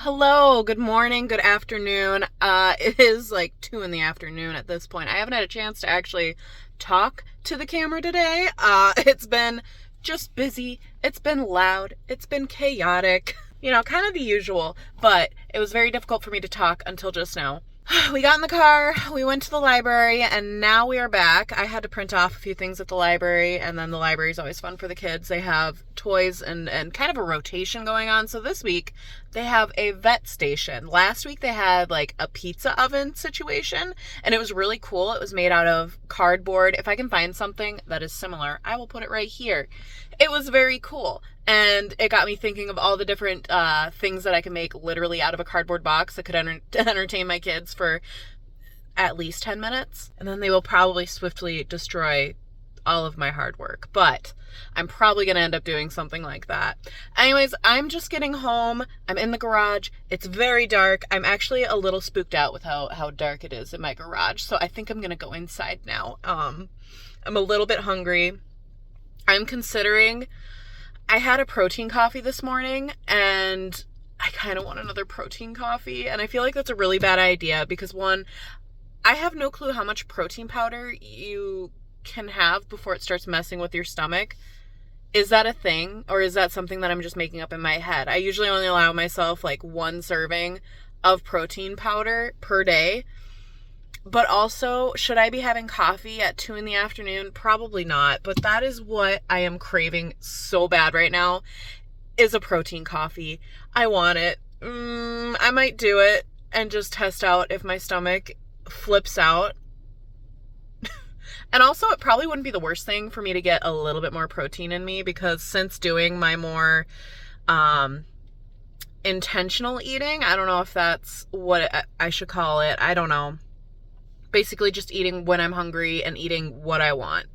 Hello, good morning, good afternoon. It is like 2 in the afternoon at this point. I haven't had a chance to actually talk to the camera today. It's been just busy, it's been loud, it's been chaotic, kind of the usual, but it was very difficult for me to talk until just now. We got in the car, we went to the library, and now we are back. I had to print off a few things at the library, and then the library is always fun for the kids. They have toys and kind of a rotation going on. So this week, they have a vet station. Last week, they had like a pizza oven situation, and it was really cool. It was made out of cardboard. If I can find something that is similar, I will put it right here. It was very cool. And it got me thinking of all the different things that I can make literally out of a cardboard box that could entertain my kids for at least 10 minutes. And then they will probably swiftly destroy all of my hard work. But I'm probably going to end up doing something like that. Anyways, I'm just getting home. I'm in the garage. It's very dark. I'm actually a little spooked out with how dark it is in my garage. So I think I'm going to go inside now. I'm a little bit hungry. I'm considering... I had a protein coffee this morning, and I kind of want another protein coffee, and I feel like that's a really bad idea because, one, I have no clue how much protein powder you can have before it starts messing with your stomach. Is that a thing, or is that something that I'm just making up in my head? I usually only allow myself like one serving of protein powder per day. But also, should I be having coffee at 2 in the afternoon? Probably not. But that is what I am craving so bad right now, is a protein coffee. I want it. I might do it and just test out if my stomach flips out. And also, it probably wouldn't be the worst thing for me to get a little bit more protein in me, because since doing my more intentional eating, I don't know if that's what I should call it. I don't know. Basically just eating when I'm hungry and eating what I want.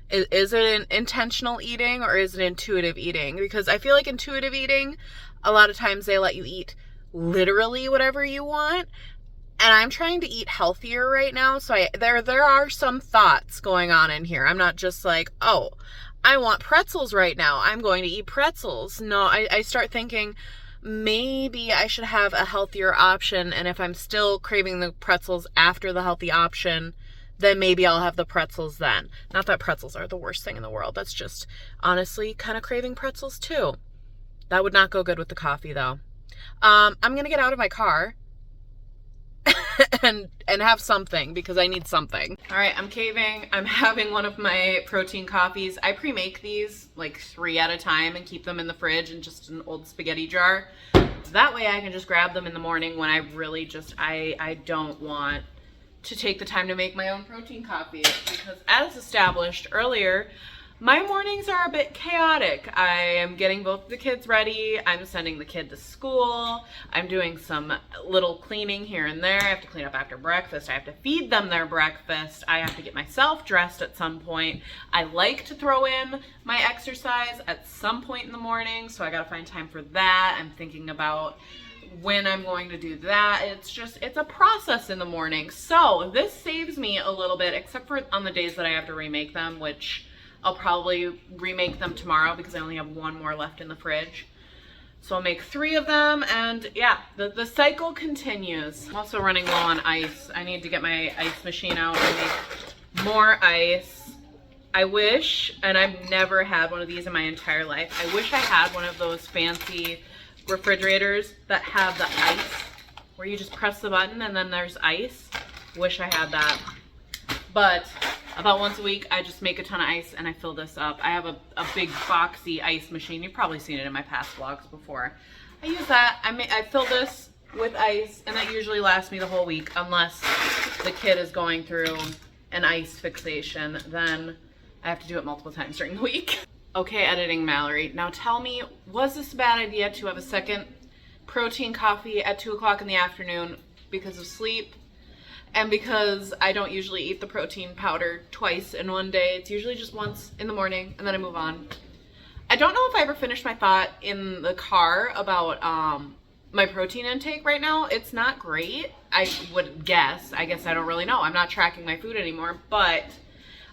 Is it an intentional eating or is it intuitive eating? Because I feel like intuitive eating, a lot of times they let you eat literally whatever you want. And I'm trying to eat healthier right now. So there are some thoughts going on in here. I'm not just like, oh, I want pretzels right now, I'm going to eat pretzels. No, I start thinking, maybe I should have a healthier option, and if I'm still craving the pretzels after the healthy option, then maybe I'll have the pretzels then. Not that pretzels are the worst thing in the world. That's just honestly kind of craving pretzels too. That would not go good with the coffee though. I'm gonna get out of my car and have something, because I need something. All right, I'm caving. I'm having one of my protein coffees. I pre-make these like 3 at a time and keep them in the fridge in just an old spaghetti jar. That way I can just grab them in the morning when I really just, I don't want to take the time to make my own protein coffee, because as established earlier, my mornings are a bit chaotic. I am getting both the kids ready. I'm sending the kid to school. I'm doing some little cleaning here and there. I have to clean up after breakfast. I have to feed them their breakfast. I have to get myself dressed at some point. I like to throw in my exercise at some point in the morning, so I gotta find time for that. I'm thinking about when I'm going to do that. It's a process in the morning. So this saves me a little bit, except for on the days that I have to remake them, which I'll probably remake them tomorrow because I only have one more left in the fridge. So I'll make 3 of them, and yeah, the cycle continues. I'm also running low on ice. I need to get my ice machine out and make more ice. I wish, and I've never had one of these in my entire life, I wish I had one of those fancy refrigerators that have the ice where you just press the button and then there's ice. Wish I had that. But about once a week, I just make a ton of ice and I fill this up. I have a big boxy ice machine. You've probably seen it in my past vlogs before. I use that. I fill this with ice, and that usually lasts me the whole week, unless the kid is going through an ice fixation. Then I have to do it multiple times during the week. Okay, editing Mallory. Now tell me, was this a bad idea to have a second protein coffee at 2 o'clock in the afternoon because of sleep? And because I don't usually eat the protein powder twice in one day. It's usually just once in the morning and then I move on. I don't know if I ever finished my thought in the car about my protein intake right now. It's not great, I would guess. I guess I don't really know. I'm not tracking my food anymore, but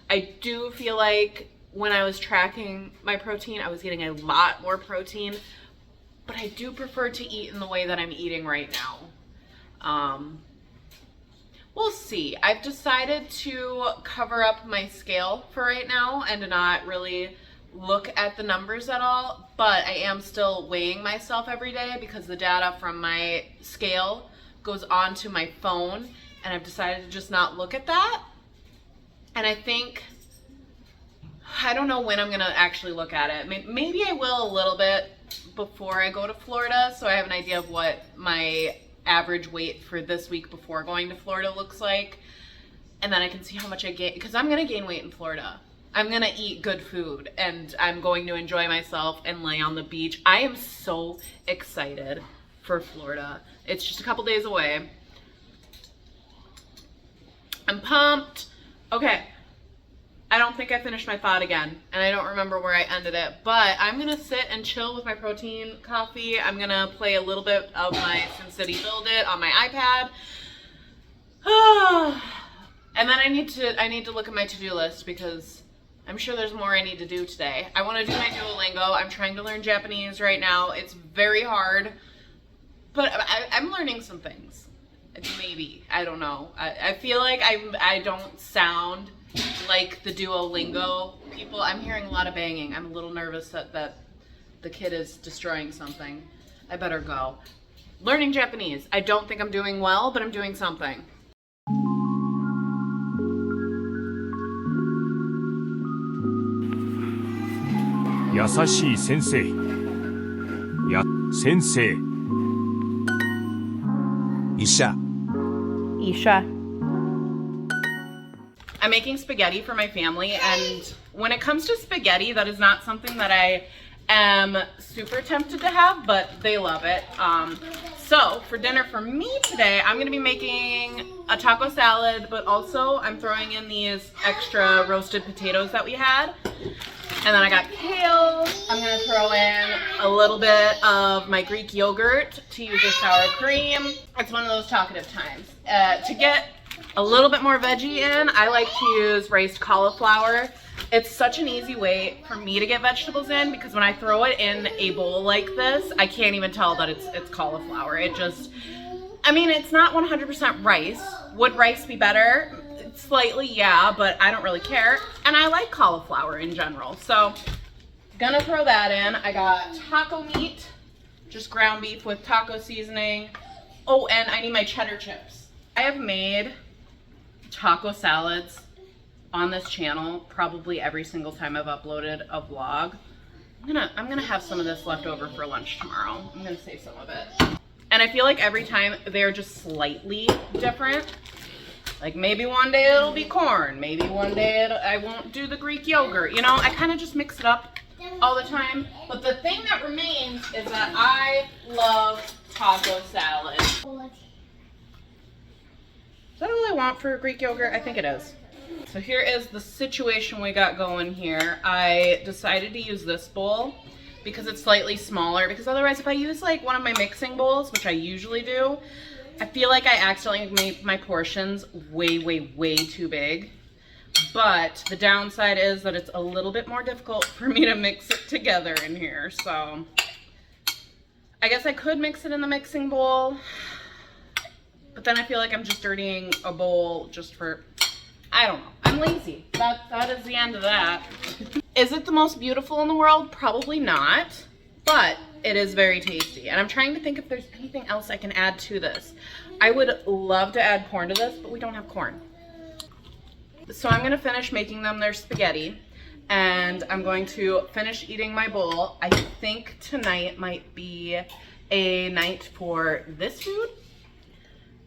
I do feel like when I was tracking my protein, I was getting a lot more protein, but I do prefer to eat in the way that I'm eating right now. We'll see. I've decided to cover up my scale for right now and to not really look at the numbers at all, but I am still weighing myself every day because the data from my scale goes onto my phone, and I've decided to just not look at that. And I don't know when I'm gonna actually look at it. Maybe I will a little bit before I go to Florida, so I have an idea of what my average weight for this week before going to Florida looks like, and then I can see how much I gain, because I'm gonna gain weight in Florida. I'm gonna eat good food, and I'm going to enjoy myself and lay on the beach. I am so excited for Florida. It's just a couple days away. I'm pumped. Okay, I don't think I finished my thought again, and I don't remember where I ended it, but I'm gonna sit and chill with my protein coffee. I'm gonna play a little bit of my SimCity Build It on my iPad. And then I need to look at my to-do list, because I'm sure there's more I need to do today. I want to do my Duolingo. I'm trying to learn Japanese right now. It's very hard, but I'm learning some things. Maybe. I don't know. I feel like I don't sound like the Duolingo people. I'm hearing a lot of banging. I'm a little nervous that the kid is destroying something. I better go. Learning Japanese. I don't think I'm doing well, but I'm doing something. Yasashi sensei. Sensei. Isha. I'm making spaghetti for my family, and when it comes to spaghetti, that is not something that I am super tempted to have, but they love it. So for dinner for me today, I'm gonna be making a taco salad, but also I'm throwing in these extra roasted potatoes that we had. And then I got kale. I'm gonna throw in a little bit of my Greek yogurt to use as sour cream. It's one of those talkative times. To get a little bit more veggie in, I like to use riced cauliflower. It's such an easy way for me to get vegetables in, because when I throw it in a bowl like this, I can't even tell that it's cauliflower. It's not 100% rice. Would rice be better? Slightly, yeah, but I don't really care. And I like cauliflower in general. So, gonna throw that in. I got taco meat, just ground beef with taco seasoning. Oh, and I need my cheddar chips. I have made taco salads on this channel probably every single time I've uploaded a vlog. I'm gonna have some of this left over for lunch tomorrow. I'm gonna save some of it. And I feel like every time they're just slightly different. Like maybe one day it'll be corn, maybe one day I won't do the Greek yogurt. You know, I kind of just mix it up all the time. But the thing that remains is that I love taco salad. Is that all I want for Greek yogurt? I think it is. So here is the situation we got going here. I decided to use this bowl because it's slightly smaller, because otherwise if I use like one of my mixing bowls, which I usually do, I feel like I accidentally make my portions way, way, way too big. But the downside is that it's a little bit more difficult for me to mix it together in here. So I guess I could mix it in the mixing bowl, but then I feel like I'm just dirtying a bowl just for, I don't know. I'm lazy. That is the end of that. Is it the most beautiful in the world? Probably not, but it is very tasty. And I'm trying to think if there's anything else I can add to this. I would love to add corn to this, but we don't have corn. So I'm gonna finish making them their spaghetti, and I'm going to finish eating my bowl. I think tonight might be a night for this food.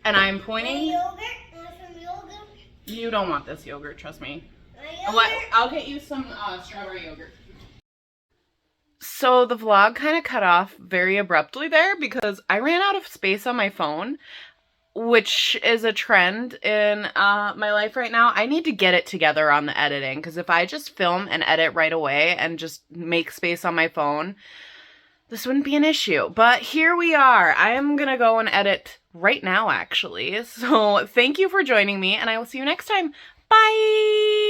And I'm pointing. Yogurt? Want some yogurt? You don't want this yogurt, trust me. Yogurt? I'll get you some strawberry yogurt. So the vlog kind of cut off very abruptly there because I ran out of space on my phone, which is a trend in my life right now. I need to get it together on the editing, because if I just film and edit right away and just make space on my phone, this wouldn't be an issue. But here we are. I am going to go and edit right now, actually. So thank you for joining me, and I will see you next time. Bye!